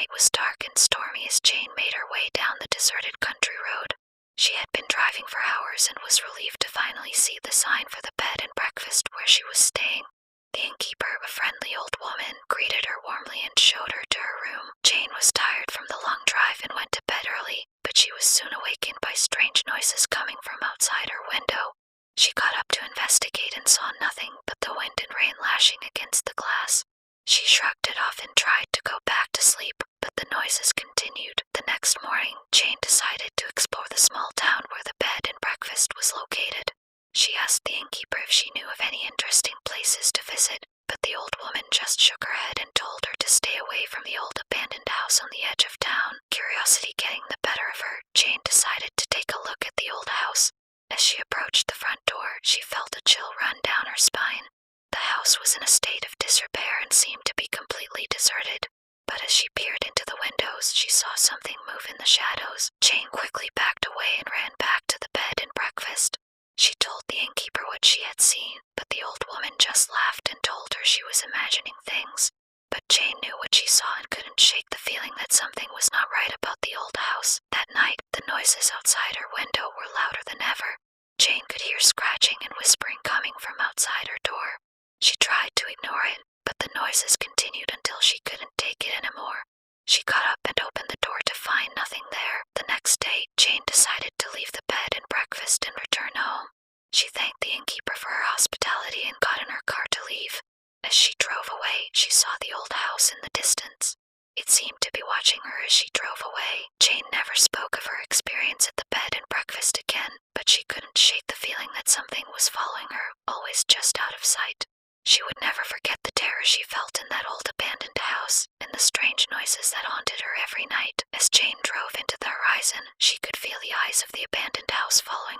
night was dark and stormy as Jane made her way down the deserted country road. She had been driving for hours and was relieved to finally see the sign for the bed and breakfast where she was staying. The innkeeper, a friendly old woman, greeted her warmly and showed her to her room. Jane was tired from the long drive and went to bed early, but she was soon awakened by strange noises coming from outside her window. She got up to investigate and saw nothing but the wind and rain lashing against the glass. She shrugged it off and tried to go back to sleep, but the noises continued. The next morning, Jane decided to explore the small town where the bed and breakfast was located. She asked the innkeeper if she knew of any interesting places to visit, but the old woman just shook her head and told her to stay away from the old abandoned house on the edge of town. Curiosity getting the better of her, Jane decided to take a look at the old house. As she approached the front door, she felt a chill run down her spine. The house was in a state of disrepair and seemed to be completely deserted. But as she peered into the windows, she saw something move in the shadows. Jane quickly backed away and ran back to the bed and breakfast. She told the innkeeper what she had seen, but the old woman just laughed and told her she was imagining things. But Jane knew what she saw and couldn't shake the feeling that something was not right about the old house. That night, the noises outside her window were louder than ever. Jane could hear scratching and whispering coming from outside her door. She tried to ignore it, but the noises continued until she couldn't take it anymore. She got up and opened the door to find nothing there. The next day, Jane decided to leave the bed and breakfast and return home. She thanked the innkeeper for her hospitality and got in her car to leave. As she drove away, she saw the old house in the distance. It seemed to be watching her as she drove away. Jane never spoke of her experience at the bed and breakfast again, but she couldn't shake the feeling that something was following her, always just out of sight. She would never forget the terror she felt in that old abandoned house, and the strange noises that haunted her every night. As Jane drove into the horizon, she could feel the eyes of the abandoned house following